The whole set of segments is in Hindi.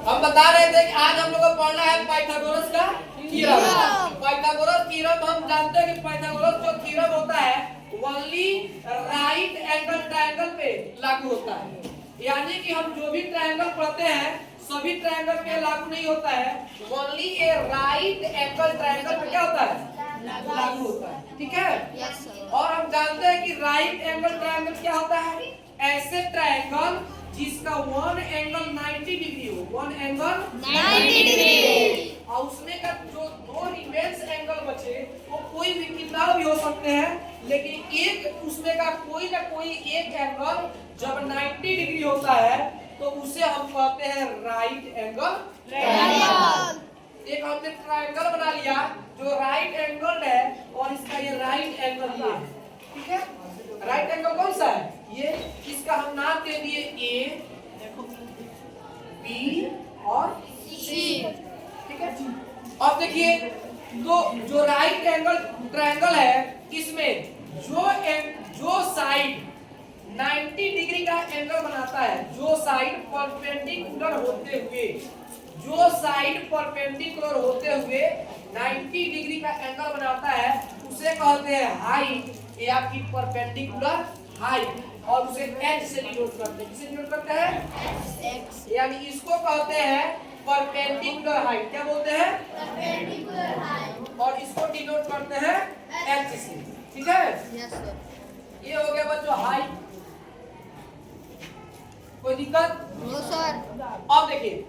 हम बता रहे थे कि आज हम लोग को पढ़ना है पाइथागोरस का थ्योरम। पाइथागोरस थ्योरम हम जानते हैं कि पाइथागोरस जो थ्योरम होता है ओनली राइट एंगल ट्रायंगल पे लागू होता है। यानी कि हम जो भी ट्रायंगल पढ़ते हैं सभी ट्रायंगल पे लागू नहीं होता है, ओनली ए राइट एंगल ट्रायंगल पे क्या होता है, लागू होता है। ठीक है। और हम जानते हैं कि राइट एंगल ट्रायंगल क्या होता है, ऐसे ट्रायंगल जिसका वन एंगल 90 डिग्री हो, वन एंगल 90 डिग्री, और उसमें का जो दो रिमेन्स एंगल बचे वो कोई भी कितना भी हो सकते हैं, लेकिन एक उसमें का कोई ना कोई एक एंगल जब 90 डिग्री होता है तो उसे हम कहते हैं राइट एंगल ट्रायंगल। एक हमने ट्रायंगल बना लिया जो राइट एंगल है और इसका ये राइट एंगल ये है। ठीक है। राइट एंगल कौन सा है, ये, इसका हम नाम दे दिए ए, बी और सी। ठीक है। अब देखिए तो जो राइट एंगल ट्रायंगल है इसमें जो साइड 90 डिग्री का एंगल बनाता है, जो साइड परपेंडिकुलर होते हुए, जो साइड परपेंडिकुलर होते हुए 90 डिग्री का एंगल बनाता है उसे कहते हैं हाइट, ये आपकी परपेंडिकुलर हाइट, और उसे h से डिनोट करते हैं। किसे डिनोट करते हैं, x, यानी इसको कहते हैं परपेंडिकुलर हाइट। क्या बोलते हैं, परपेंडिकुलर हाइट, और इसको डिनोट करते हैं h से। ठीक है। Yes sir. ये हो गया बच्चों हाइट। कोई दिक्कत? No sir. अब देखिए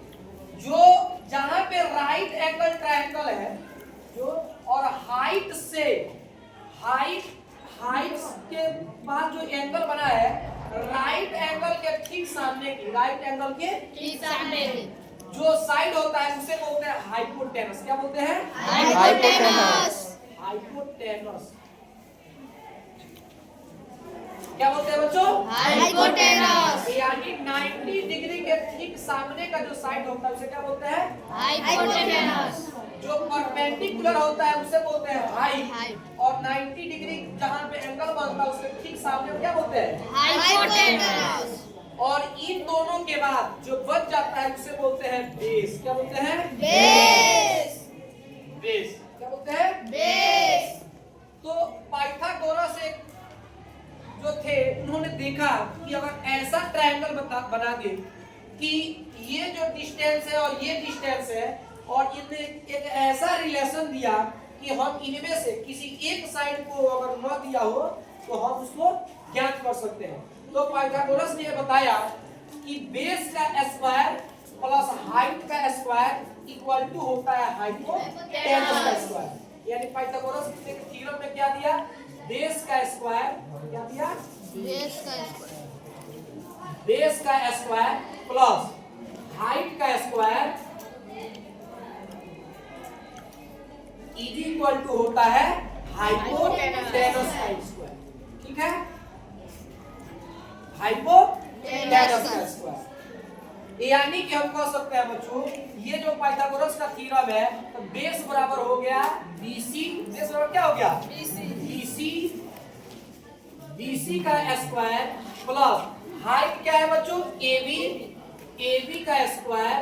जो जहां पे राइट एंगल ट्रायंगल है जो, और हाइट से हाइट के बाद जो एंगल बना है राइट एंगल के ठीक सामने की, राइट एंगल के ठीक सामने की जो साइड होता है उसे बोलते हैं हाइपोटेनस। क्या बोलते हैं, हाइपोटेनस। हाइपोटेनस क्या बोलते हैं बच्चों, हाइपोटेनस। यानी 90 डिग्री के ठीक सामने का जो साइड होता है उसे क्या बोलते हैं, हाइपोटेनस। जो परपेंडिकुलर होता है उसे बोलते हैं हाइट, और 90 डिग्री जहां पे एंगल बनता है उसके ठीक सामने क्या बोलते हैं, हाइपोटेनस। और इन दोनों के बाद जो बच जाता है उसे बोलते हैं बेस। क्या बोलते हैं, बेस। बेस क्या बोलते हैं, बेस। तो पाइथागोरस एक जो थे उन्होंने देखा कि अगर ऐसा ट्रायंगल बना दे कि ये जो डिस्टेंस है और ये डिस्टेंस है, और इनने एक ऐसा रिलेशन दिया कि हम इनमें से किसी एक साइड को अगर न दिया हो तो हम उसको ज्ञात कर सकते हैं। तो पाइथागोरस ने बताया कि बेस का स्क्वायर प्लस हाइट का स्क्वायर इक्वल टू होता है हाइपोटेनस का स्क्वायर। यानी पाइथागोरस ने थ्योरम में क्या दिया, बेस का स्क्वायर, क्या दिया, बेस का स्क्वायर प्लस हाइट का स्क्वायर इज इक्वल टू होता है हाइपोटेनस का स्क्वायर। ठीक है, हाइपोटेनस का स्क्वायर। यानी कि हम कह सकते हैं बच्चों ये जो पाइथागोरस का थ्योरम है तो बेस बराबर हो गया BC, बेस बराबर क्या हो गया, BC का स्क्वायर प्लस हाइट क्या है बच्चों, AB का स्क्वायर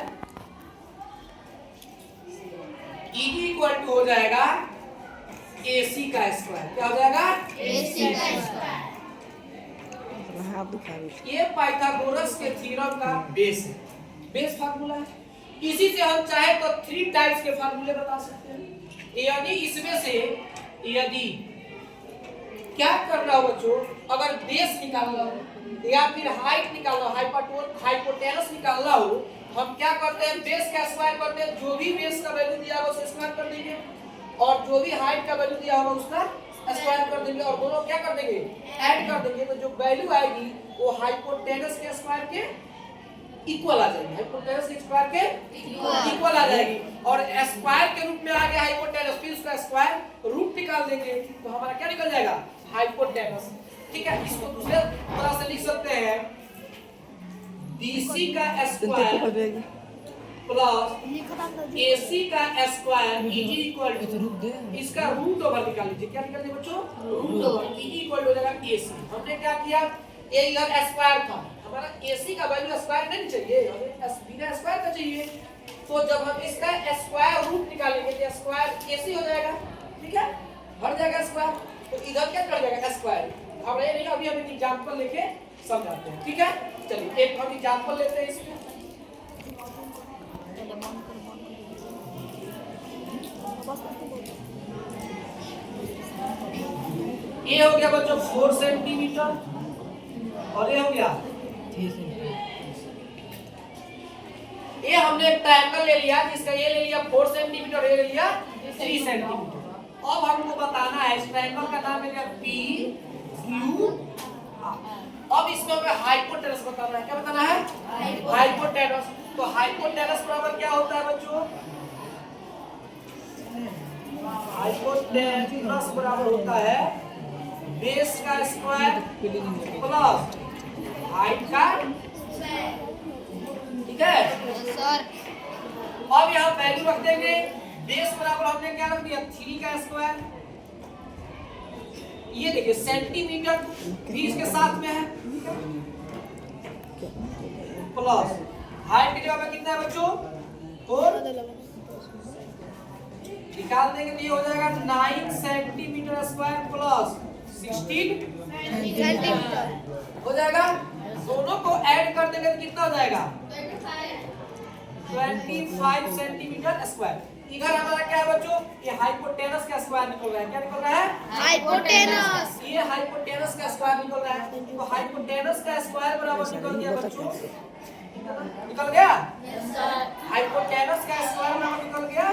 इक्वल टू हो जाएगा AC का स्क्वायर। क्या हो जाएगा, AC का स्क्वायर। ये पाइथागोरस के थ्योरम का बेस है, बेस फार्मूला है। इसी से हम चाहे तो 3 टाइप्स के फार्मूले बता सकते हैं। यानी इसमें से यदि क्या करना हो बच्चों, अगर बेस निकालना हो या फिर हाइट निकालना हो, हाइपोटेनस निकालना हो, हम क्या करते हैं, बेस का स्क्वायर करते हैं। जो भी बेस का वैल्यू दिया होगा उसे स्क्वायर कर देंगे, और जो भी हाइट का वैल्यू दिया होगा उसका स्क्वायर कर देंगे, और दोनों क्या कर देंगे, ऐड कर देंगे। तो जो वैल्यू आएगी वो हाइपोटेनस के स्क्वायर के इक्वल आ जाएगी, हाइपोटेनस के स्क्वायर के इक्वल आ जाएगी। और स्क्वायर के रूप में आ गया हाइपोटेनस, फिर उसका स्क्वायर रूट निकाल देंगे तो हमारा क्या निकल जाएगा, हाइपोटेनस। ठीक है। इसको दूसरे तरह से लिख सकते हैं BC का स्क्वायर प्लस AC का स्क्वायर इज इक्वल टू, इसका रूट ओवर निकाल लीजिए। क्या निकालिए बच्चों, रूट ओवर, इज इक्वल हो जाएगा AC। हमने क्या किया, ए इधर स्क्वायर था, हमारा AC का वैल्यू स्क्वायर नहीं चाहिए, हमें बिना स्क्वायर का चाहिए। तो जब हम इसका स्क्वायर रूट निकालेंगे तो स्क्वायर AC हो जाएगा, ठीक है, हट जाएगा स्क्वायर। तो इधर क्या कर जाएगा स्क्वायर। अब ये नहीं, अभी हम एक एग्जांपल लेके समझाते हैं, ठीक है। चलिए एक हम एग्जांपल लेते हैं इसमें। ये हो गया बच्चों 4 सेंटीमीटर और ये हो गया, ये हमने एक ट्रायंगल ले लिया जिसका ये ले लिया 4 सेंटीमीटर, ये ले लिया 3 सेंटीमीटर। अब हमको बताना है इस ट्रायंगल का नाम है पी क्यू आर। अब इसमें हमें हाइपोटेनस बताना है। क्या बताना है? हाइपोटेनस। तो हाइपोटेनस बराबर क्या होता है बच्चों? हाइपोटेनस बराबर होता है बेस का स्क्वायर प्लस हाइट का, ठीक है सर। अब यहाँ वैल्यू रख देंगे। बेस बराबर हमने क्या रख दिया 3 का स्क्वायर। ये देखिए सेंटीमीटर भी इसके साथ में है प्लस हाइट की जगह पे कितना है बच्चों 4 निकाल देंगे तो ये हो जाएगा 9 सेंटीमीटर स्क्वायर प्लस 16 सेंटीमीटर हो जाएगा। दोनों को ऐड कर देंगे तो कितना हो जाएगा 25 सेंटीमीटर स्क्वायर। इधर हमारा क्या है बच्चों? ये हाइपोटेनस का स्क्वायर निकल रहा है। क्या निकल रहा है? हाइपोटेनस। ये हाइपोटेनस का स्क्वायर निकल रहा है। तो हाइपोटेनस का स्क्वायर बराबर निकल गया बच्चों, निकल गया। हाइपोटेनस का स्क्वायर बराबर निकल गया।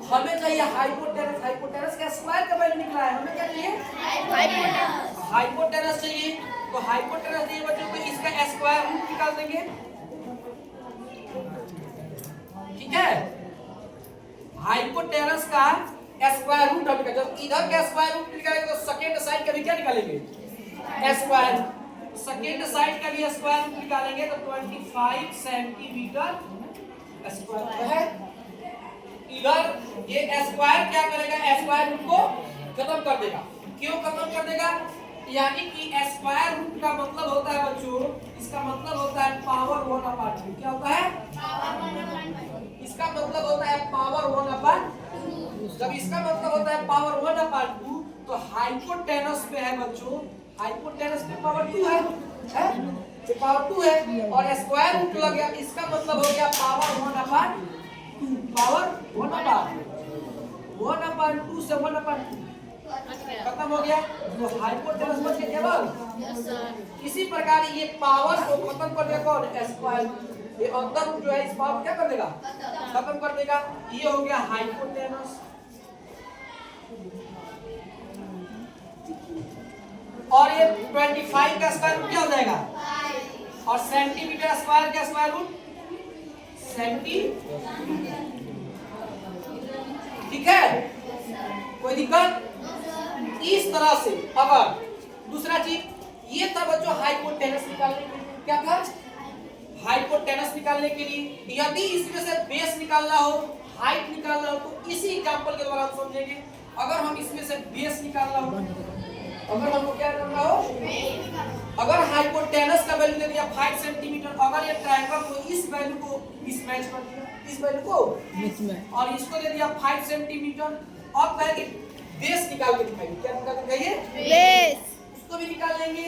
हमें चाहिए हाइपोटेनस। हाइपोटेनस का स्क्वायर का वैल्यू निकला है, हमें क्या चाहिए? हाइपोटेनस चाहिए। तो हाइपोटेनस चाहिए बच्चों, तो इसका स्क्वायर रूट निकाल देंगे, ठीक है। हाइपोटेनस का स्क्वायर रूट हम निकालेंगे। जब इधर का स्क्वायर रूट निकालेंगे तो सेकेंड साइड का भी क्या निकालेंगे? स्क्वायर। सेकेंड साइड का भी स्क्वायर रूट निकालेंगे तो 25 सेंटीमीटर स्क्वायर है। इधर ये स्क्वायर क्या करेगा? स्क्वायर रूट को खत्म कर देगा। क्यों खत्म कर देगा? यानी कि स्क्वायर रूट का मतलब होता है बच्चों, इसका मतलब होता है पावर 1/2। क्या होता है? इसका मतलब होता है पावर 1/2। जब इसका मतलब होता है पावर 1/2 तो हाइपोटेनस पे है बच्चों, हाइपोटेनस पे पावर 2 है, तो पावर 2 है और स्क्वायर रूट लग गया। इसका मतलब हो गया पावर 1/2, पावर 1/2 से 1/2 खत्म हो गया। तो हाइपोटेनस बच गया केवल। इसी प्रकार ये पावर को खत्म कर देगा कौन? स्क्वायर। ये अंदर जो है इस पावर क्या कर देगा? खत्म कर देगा। ये हो गया हाइपोटेनस। और ये 25 का स्क्वायर रूट क्या हो जाएगा? और सेंटीमीटर स्क्वायर का स्क्वायर रूट सेंटी, ठीक है, कोई दिक्कत? इस तरह से। अगर दूसरा चीज ये था बच्चों हाइपोटेनस निकालने के लिए, क्या था? हाइपोटेनस निकालने के लिए यदि इसमें से बेस निकालना हो, हाइट निकालना हो तो इसी एग्जांपल के द्वारा हम समझेंगे। अगर हम इसमें से बेस निकालना हो, अगर हमको क्या करना हो, अगर हाइपोटेनस का वैल्यू दे दिया 5 सेंटीमीटर, अगर ये ट्रायंगल को इस वैल्यू को इस मैच कर दिया, इस वैल्यू को और इसको दे दिया 5 सेंटीमीटर, अब कहेंगे बेस निकाल के दिखाइए। क्या निकाल के दिखाइए? बेस। उसको भी निकाल लेंगे।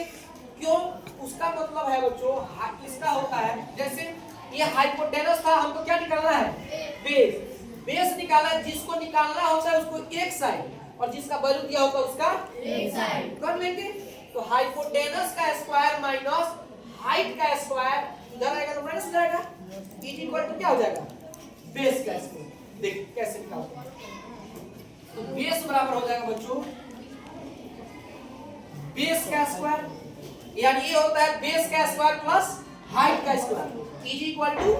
क्यों? उसका मतलब है बच्चों इसका होता है, जैसे ये हाइपोटेनस था, हमको क्या निकालना है? बेस। बेस निकाला, जिसको निकालना होता है उसको एक साइड और जिसका वैल्यू दिया होता है उसका एक साइड कर लेंगे। तो हाइपोटेनस का स्क्वायर माइनस हाइट का स्क्वायर इधर आएगा तो माइनस हो जाएगा, इज इक्वल टू क्या हो जाएगा? बेस का स्क्वायर। देखिए कैसे निकालते हैं। तो बेस बराबर हो जाएगा बच्चों बेस का स्क्वायर, यानी ये होता है बेस का स्क्वायर प्लस हाइट का square is equal to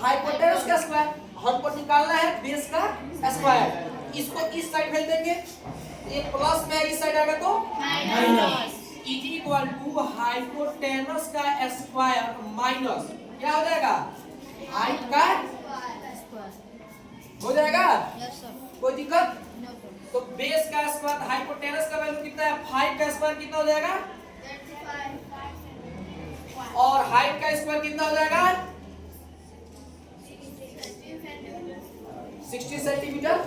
hypotenuse का स्क्वायर। हमको निकालना है बेस का स्क्वायर। इसको इस साइड भेज देंगे, ये प्लस में इस साइड आएगा तो minus, is equal to hypotenuse का स्क्वायर माइनस क्या हो जाएगा? हाइट का हो जाएगा। कोई दिक्कत? तो बेस का स्क्वायर, हाइपोटेनस का वैल्यू कितना है? 5 का स्क्वायर कितना हो जाएगा? स्क्वायर कितना हो जाएगा? 60 सेंटीमीटर।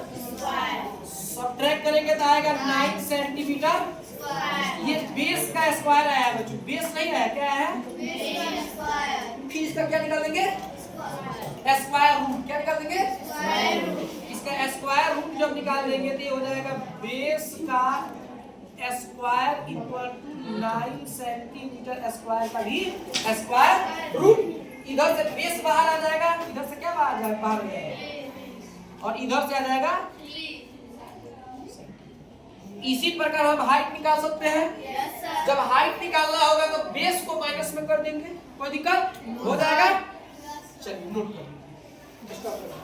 सब्ट्रैक्ट करेंगे तो आएगा 9 सेंटीमीटर। ये बेस का स्क्वायर आया है बच्चों, बेस नहीं आया, क्या है? फिर इसका क्या निकाल देंगे? Square root. क्या निकाल देंगे? इसका स्क्वायर रूट जब निकाल देंगे तो ये हो जाएगा बेस का square equal to 9 centimetre square का भी स्क्वायर रूट। इधर से बेस बाहर आ जाएगा, इधर से क्या बाहर जाएगा? बाहर आ जाएगा, और इधर से आ जाएगा। इसी प्रकार हम हाइट निकाल सकते हैं। जब हाइट निकालना होगा तो बेस को माइनस में कर देंगे, कोई दिक्कत हो जाएगा। चलिए नोट करिए।